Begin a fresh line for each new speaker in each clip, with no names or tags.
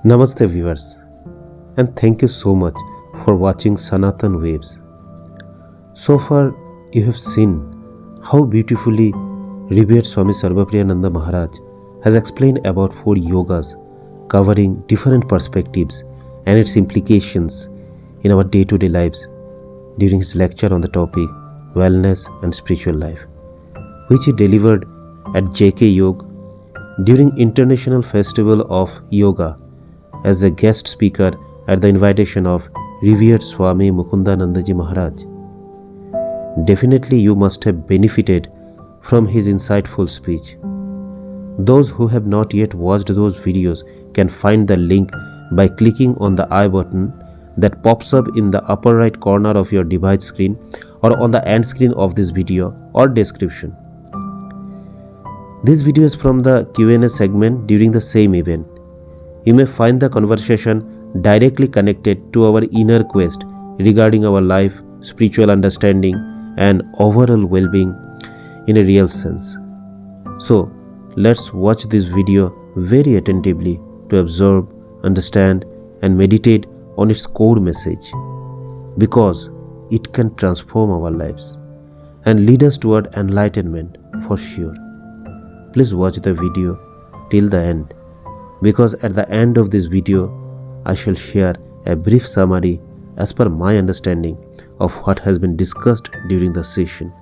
Namaste viewers, and thank you so much for watching Sanatan Waves. So far you have seen how beautifully revered Swami Sarvapriyananda Maharaj has explained about 4 yogas covering different perspectives and its implications in our day-to-day lives during his lecture on the topic wellness and spiritual life, which he delivered at JK Yog during International Festival of Yoga as a guest speaker at the invitation of revered Swami Mukundanandaji Maharaj. Definitely you must have benefited from his insightful speech. Those who have not yet watched those videos can find the link by clicking on the I button that pops up in the upper right corner of your device screen or on the end screen of this video or description. This video is from the Q&A segment during the same event. You may find the conversation directly connected to our inner quest regarding our life, spiritual understanding, and overall well-being in a real sense. So, let's watch this video very attentively to observe, understand, and meditate on its core message, because it can transform our lives and lead us toward enlightenment for sure. Please watch the video till the end, because at the end of this video I shall share a brief summary as per my understanding of what has been discussed during the session.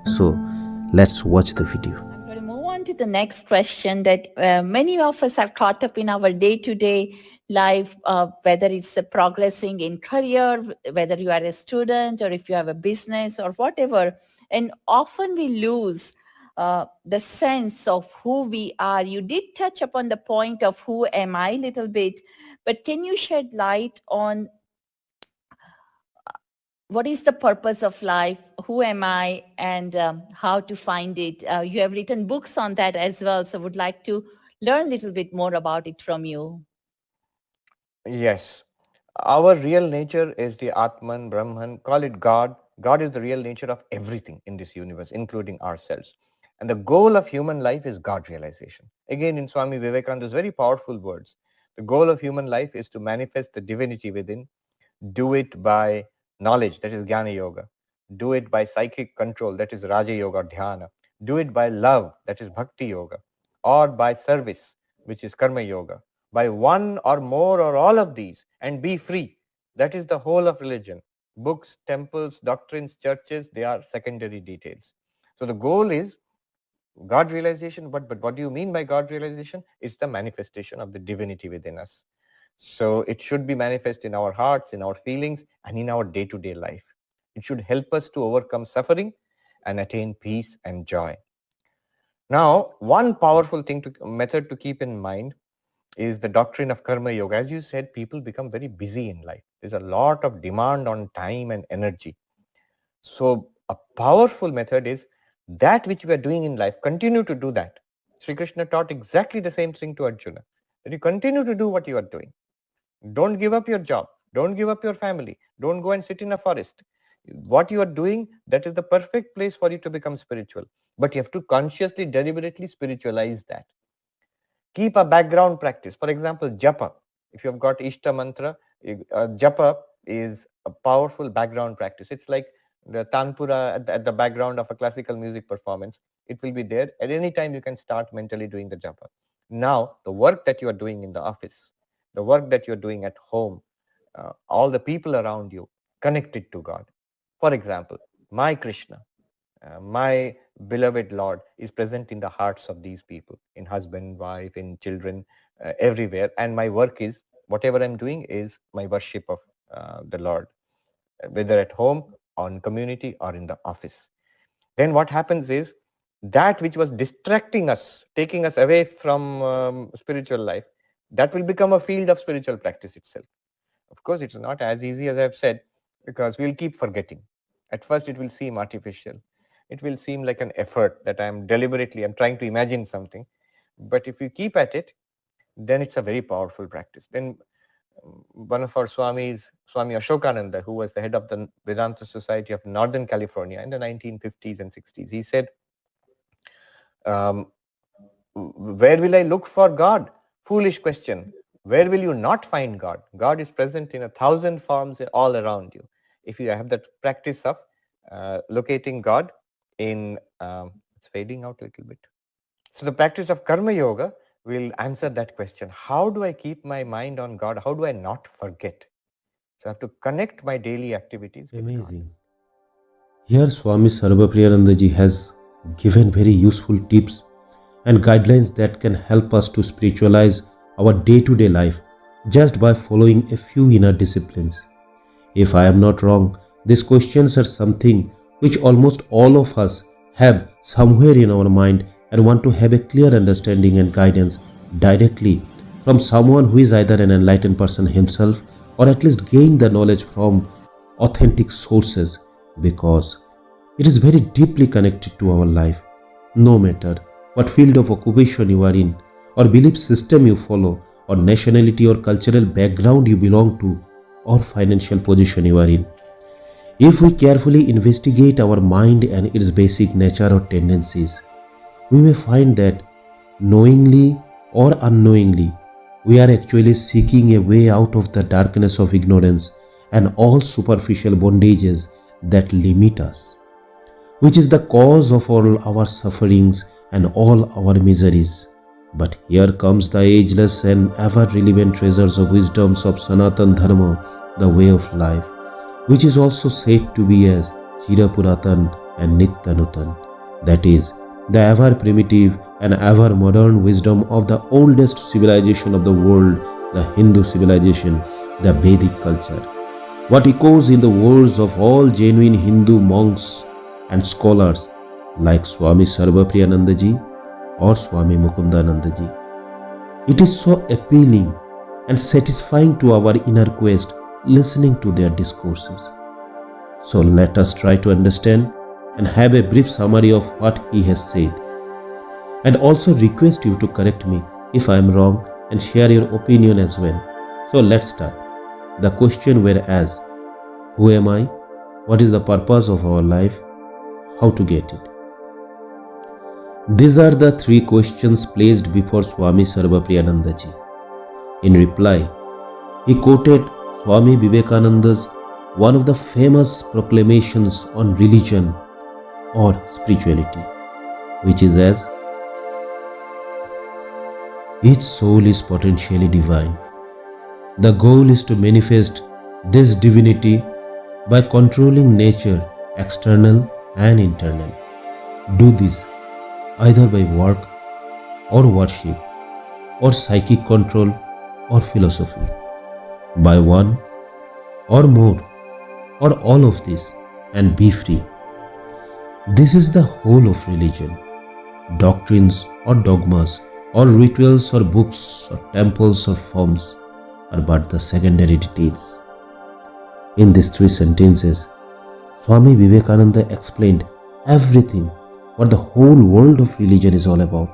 So let's watch the video.
I'm going to move on to the next question that many of us are caught up in our day-to-day life, whether it's progressing in career, whether you are a student or if you have a business or whatever. And often we lose the sense of who we are. You did touch upon the point of who am I a little bit, but can you shed light on what is the purpose of life? Who am I? And how to find it? You have written books on that as well. So would like to learn a little bit more about it from you.
Yes. Our real nature is the Atman, Brahman, call it God. God is the real nature of everything in this universe, including ourselves. And the goal of human life is God realization. Again, in Swami Vivekananda's very powerful words, the goal of human life is to manifest the divinity within, do it by knowledge, that is Jnana Yoga, do it by psychic control, that is Raja Yoga, Dhyana, do it by love, that is Bhakti Yoga, or by service, which is Karma Yoga, by one or more or all of these, and be free. That is the whole of religion. Books, temples, doctrines, churches, they are secondary details. So the goal is God realization. But what do you mean by God realization? It's the manifestation of the divinity within us. So it should be manifest in our hearts, in our feelings, and in our day-to-day life. It should help us to overcome suffering and attain peace and joy. Now, one powerful method to keep in mind is the doctrine of Karma Yoga. As you said, people become very busy in life. There's a lot of demand on time and energy. So a powerful method is that which we are doing in life, continue to do that. Sri Krishna taught exactly the same thing to Arjuna, that you continue to do what you are doing. Don't give up your job. Don't give up your family. Don't go and sit in a forest. What you are doing, that is the perfect place for you to become spiritual. But you have to consciously, deliberately spiritualize that. Keep a background practice. For example, japa. If you have got Ishta mantra, japa is a powerful background practice. It's like the tanpura at the background of a classical music performance. It will be there. At any time you can start mentally doing the japa. Now, the work that you are doing in the office, the work that you're doing at home, all the people around you, connected to God. For example, my Krishna, my beloved Lord is present in the hearts of these people, in husband, wife, in children, everywhere. And my work is, whatever I'm doing is my worship of the Lord, whether at home, on community, or in the office. Then what happens is, that which was distracting us, taking us away from spiritual life, that will become a field of spiritual practice itself. Of course, it's not as easy as I've said, because we'll keep forgetting. At first, it will seem artificial. It will seem like an effort that I'm trying to imagine something. But if you keep at it, then it's a very powerful practice. Then one of our Swamis, Swami Ashokananda, who was the head of the Vedanta Society of Northern California in the 1950s and 60s, he said, where will I look for God? Foolish question. Where will you not find God? God is present in 1,000 forms all around you. If you have that practice of locating God in, it's fading out a little bit. So the practice of Karma Yoga will answer that question. How do I keep my mind on God? How do I not forget? So I have to connect my daily activities with God.
Amazing. Here Swami Sarvapriyanandaji has given very useful tips and guidelines that can help us to spiritualize our day-to-day life just by following a few inner disciplines. If I am not wrong, these questions are something which almost all of us have somewhere in our mind and want to have a clear understanding and guidance directly from someone who is either an enlightened person himself or at least gain the knowledge from authentic sources, because it is very deeply connected to our life. No matter what field of occupation you are in, or belief system you follow, or nationality or cultural background you belong to, or financial position you are in, if we carefully investigate our mind and its basic nature or tendencies, we may find that knowingly or unknowingly, we are actually seeking a way out of the darkness of ignorance and all superficial bondages that limit us, which is the cause of all our sufferings and all our miseries. But here comes the ageless and ever-relevant treasures of wisdoms of Sanatan Dharma, the way of life, which is also said to be as Chirapuratan and Nityanutan, that is, the ever-primitive and ever-modern wisdom of the oldest civilization of the world, the Hindu civilization, the Vedic culture. What echoes in the words of all genuine Hindu monks and scholars like Swami Sarvapriyanandaji or Swami Mukundanandaji. It is so appealing and satisfying to our inner quest listening to their discourses. So let us try to understand and have a brief summary of what he has said, and also request you to correct me if I am wrong and share your opinion as well. So let's start. The question were as, who am I? What is the purpose of our life? How to get it? These are the three questions placed before Swami Sarvapriyanandaji. In reply, he quoted Swami Vivekananda's one of the famous proclamations on religion or spirituality, which is as, each soul is potentially divine. The goal is to manifest this divinity by controlling nature, external and internal. Do this either by work or worship or psychic control or philosophy, by one or more or all of this, and be free. This is the whole of religion. Doctrines or dogmas or rituals or books or temples or forms are but the secondary details. In these three sentences, Swami Vivekananda explained everything what the whole world of religion is all about.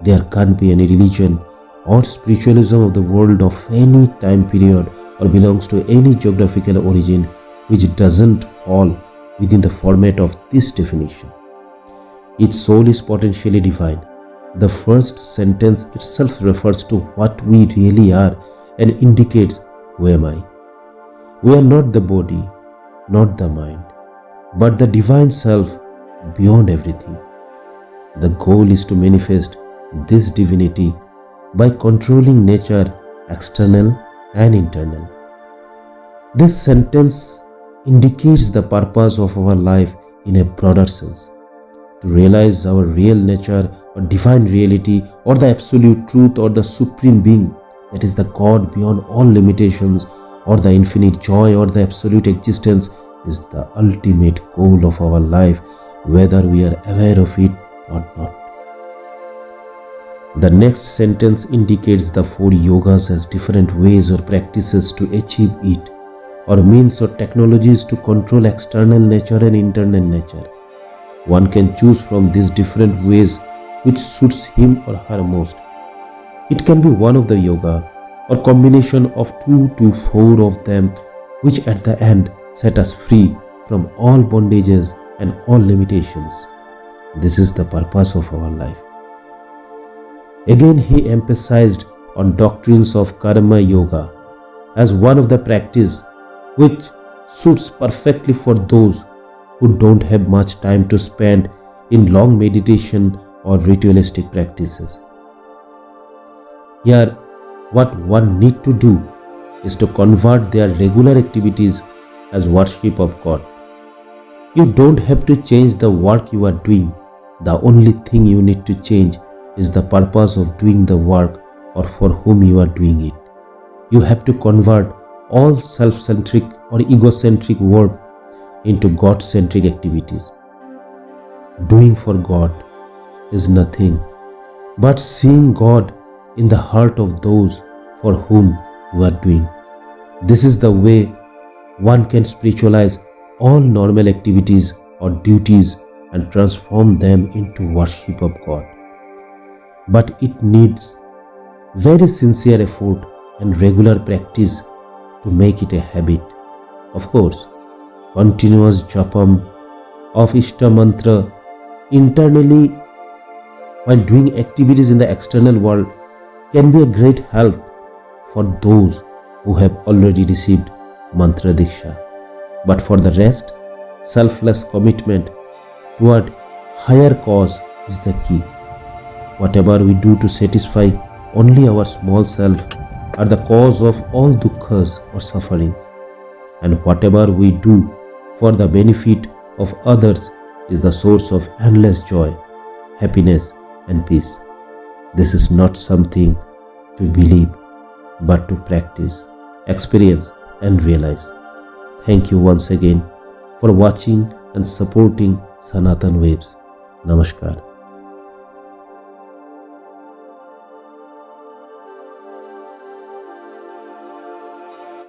There can't be any religion or spiritualism of the world of any time period or belongs to any geographical origin which doesn't fall within the format of this definition. Each soul is potentially divine. The first sentence itself refers to what we really are and indicates, who am I? We are not the body, not the mind, but the divine self beyond everything. The goal is to manifest this divinity by controlling nature, external and internal. This sentence indicates the purpose of our life in a broader sense, to realize our real nature or divine reality or the absolute truth or the supreme being, that is the God beyond all limitations, or the infinite joy or the absolute existence, is the ultimate goal of our life, whether we are aware of it or not. The next sentence indicates the 4 yogas as different ways or practices to achieve it, or means or technologies to control external nature and internal nature. One can choose from these different ways which suits him or her most. It can be one of the yoga or combination of 2 to 4 of them, which at the end set us free from all bondages and all limitations. This is the purpose of our life. Again, he emphasized on doctrines of karma yoga as one of the practice which suits perfectly for those who don't have much time to spend in long meditation or ritualistic practices. Here, what one need to do is to convert their regular activities as worship of God. You don't have to change the work you are doing. The only thing you need to change is the purpose of doing the work or for whom you are doing it. You have to convert all self-centric or egocentric work into God-centric activities. Doing for God is nothing but seeing God in the heart of those for whom you are doing. This is the way one can spiritualize all normal activities or duties and transform them into worship of God. But it needs very sincere effort and regular practice to make it a habit. Of course, continuous japam of Ishta mantra internally while doing activities in the external world can be a great help for those who have already received mantra diksha. But for the rest, selfless commitment toward higher cause is the key. Whatever we do to satisfy only our small self are the cause of all dukkhas or sufferings, and whatever we do for the benefit of others is the source of endless joy, happiness and peace. This is not something to believe but to practice, experience and realize. Thank you once again for watching and supporting Sanatan Waves. Namaskar.